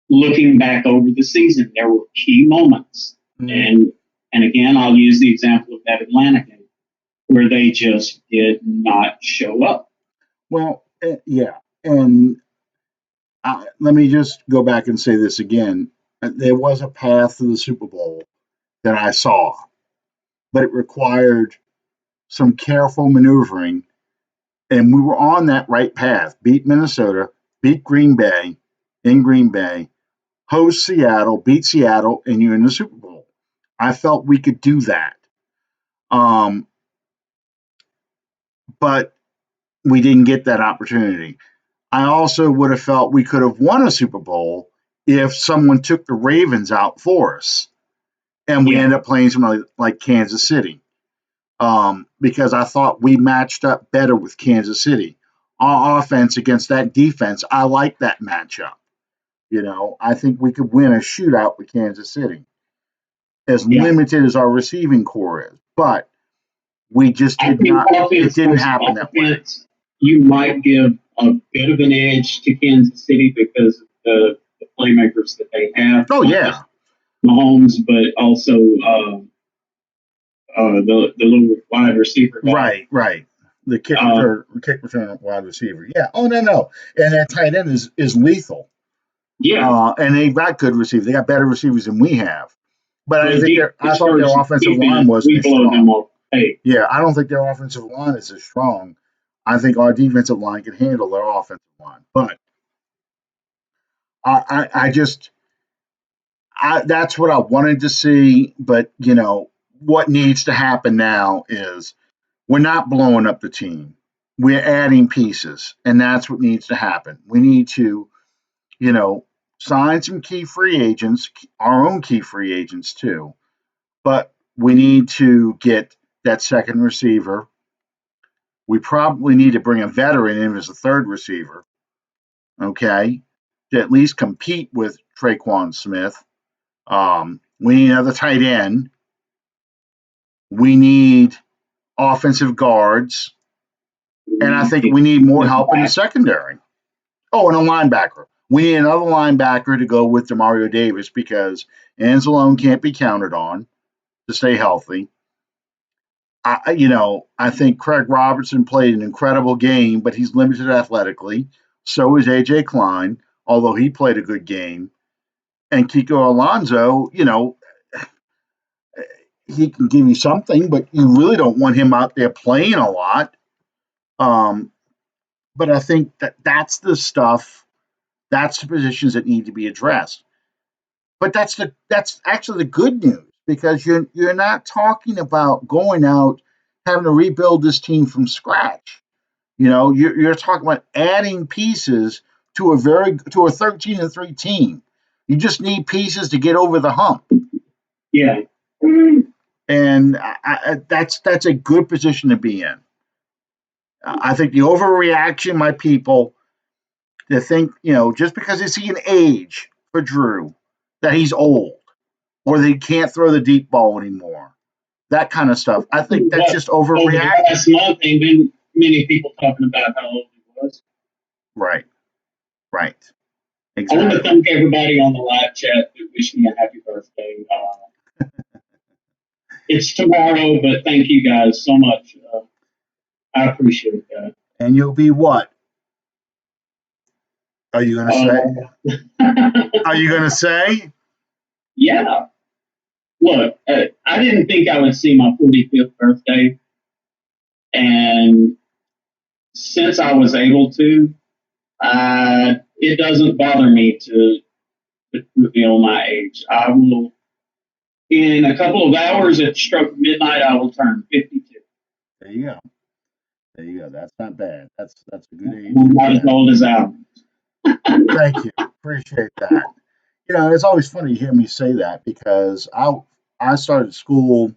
looking back over the season, there were key moments, Mhm. and again, I'll use the example of that Atlanta game where they just did not show up. Well, yeah. And let me just go back and say this again. There was a path to the Super Bowl that I saw, but it required some careful maneuvering, and we were on that right path. Beat Minnesota, beat Green Bay in Green Bay, host Seattle, beat Seattle, and you're in the Super Bowl. I felt we could do that. Um, but we didn't get that opportunity. I also would have felt we could have won a Super Bowl if someone took the Ravens out for us and we Yeah. end up playing somebody like Kansas City. Because I thought we matched up better with Kansas City. Our offense against that defense, I like that matchup. I think we could win a shootout with Kansas City, as Yeah. limited as our receiving core is. But we just I did think not, it offense didn't versus happen that way. offense, you might give a bit of an edge to Kansas City because of the playmakers that they have. Oh, Not yeah. just Mahomes, but also the little wide receiver guy. Right. The Uh, kick return wide receiver. Yeah. Oh, no. And that tight end is lethal. yeah, And they've got good receivers. They got better receivers than we have. But but I as thought far their as offensive line defense, wasn't we as blow them strong. off. Hey, Yeah, I don't think their offensive line is as strong. I think our defensive line can handle their offensive line. But I just that's what I wanted to see. But what needs to happen now is we're not blowing up the team. We're adding pieces, and that's what needs to happen. We need to, you know, sign some key free agents, our own key free agents too. But we need to get that second receiver. We probably need to bring a veteran in as a third receiver, okay, to at least compete with Traquan Smith. We need another tight end. We need offensive guards. And I think we need more help in the secondary. Oh, and a linebacker. We need another linebacker to go with Demario Davis because Anzalone can't be counted on to stay healthy. I think Craig Robertson played an incredible game, but he's limited athletically. So is AJ Klein, although he played a good game. And Kiko Alonso, he can give you something, but you really don't want him out there playing a lot. Um, but I think that's the stuff, that's the positions that need to be addressed. But that's actually the good news because you're not talking about going out having to rebuild this team from scratch. You're talking about adding pieces to a 13-3 team. You just need pieces to get over the hump. yeah. And that's a good position to be in. I think the overreaction, my people, to think just because they see an age for Drew that he's old or that he can't throw the deep ball anymore, that kind of stuff. I think that's just Over the overreacting. last month, ain't been many people talking about how old he was. Right. I want to Exactly. thank everybody on the live chat that wished me a happy birthday. It's tomorrow, but thank you guys so much. I appreciate that. And you'll be what? Are you going to say? Are you going to say? Yeah. Look, I didn't think I would see my 45th birthday. And since I was able to, it doesn't bother me to reveal my age. I will, in a couple of hours at the stroke of midnight, I will turn 52. There you go. There you go. That's not bad. That's a good age I'm to not be as at. old as Al. Thank you. Appreciate that. It's always funny to hear me say that because I started school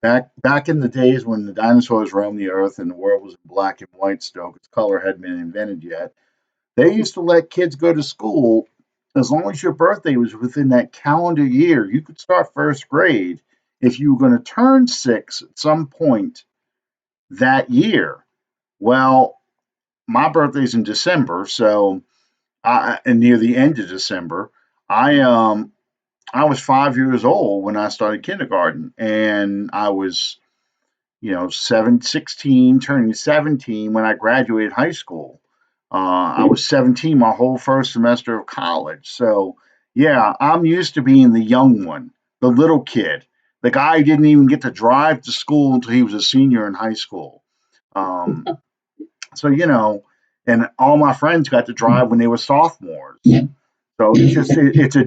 back in the days when the dinosaurs roamed the earth and the world was in black and white still because color hadn't been invented yet. They used to let kids go to school as long as your birthday was within that calendar year. You could start first grade if you were going to turn 6 at some point that year. Well, my birthday's in December, so and near the end of December, I I was 5 years old when I started kindergarten, and I was 16, turning 17 when I graduated high school. I was 17 my whole first semester of college. So, yeah, I'm used to being the young one, the little kid. The guy who didn't even get to drive to school until he was a senior in high school. Um, so, and all my friends got to drive when they were sophomores. So it's a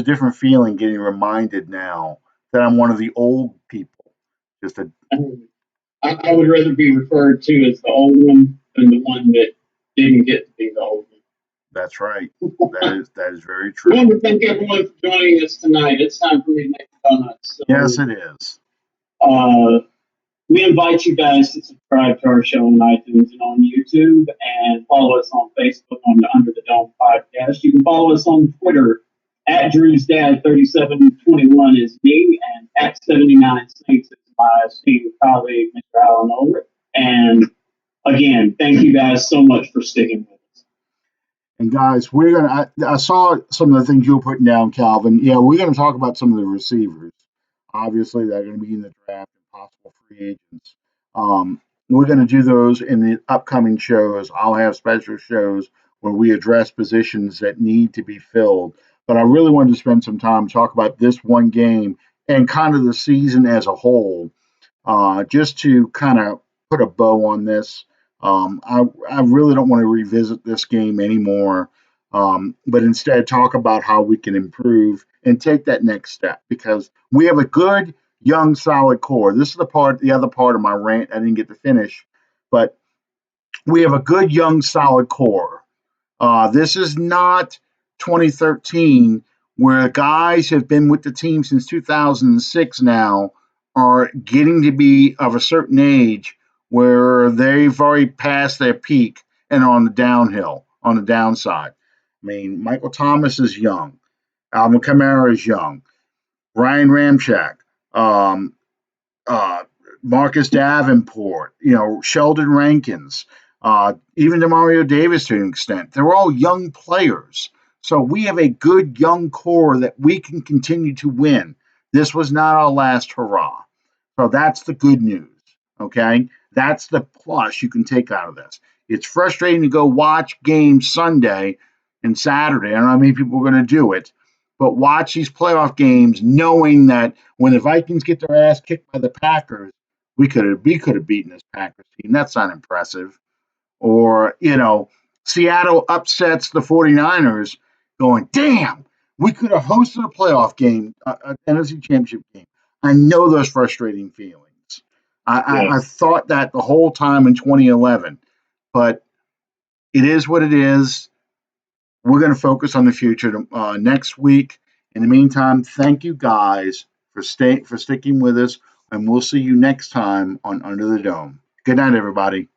different feeling getting reminded now that I'm one of the old people. Just a I would rather be referred to as the old one than the one that didn't get to be the old That's right. That is very one. I true. want to thank everyone for joining us tonight. It's time for me to make donuts. Yes, So it is. uh, we invite you guys to subscribe to our show on iTunes and on YouTube and follow us on Facebook on the Under the Dome podcast. You can follow us on Twitter at Drew's Dad 3721 is me and at 79 Saints is my esteemed colleague, Mr. Alan Ulrich. And again, thank you guys so much for sticking with us. And guys, I saw some of the things you were putting down, Calvin. Yeah, we're gonna talk about some of the receivers. Obviously, they're gonna be in the draft and possible free agents. We're gonna do those in the upcoming shows. I'll have special shows where we address positions that need to be filled. But I really wanted to spend some time talk about this one game and kind of the season as a whole, just to kind of put a bow on this. I really don't want to revisit this game anymore, but instead talk about how we can improve and take that next step because we have a good, young, solid core. This is the other part of my rant I didn't get to finish, but we have a good, young, solid core. This is not 2013 where guys have been with the team since 2006 now are getting to be of a certain age where they've already passed their peak and on the downhill, on the downside. I mean, Michael Thomas is young. Alvin Kamara is young. Ryan Ramchak. Um, uh, Marcus Davenport, Sheldon Rankins, even Demario Davis to an extent. They're all young players. So we have a good young core that we can continue to win. This was not our last hurrah. So that's the good news. Okay. That's the plus you can take out of this. It's frustrating to go watch games Sunday and Saturday. I don't know how many people are going to do it, but watch these playoff games knowing that when the Vikings get their ass kicked by the Packers, we could have beaten this Packers team. That's not impressive. Or, Seattle upsets the 49ers going, damn, we could have hosted a playoff game, an NFC championship game. I know those frustrating feelings. I, I, I Yes. thought that the whole time in 2011, but it is what it is. We're going to focus on the future next week. In the meantime, thank you guys for sticking with us, and we'll see you next time on Under the Dome. Good night, everybody.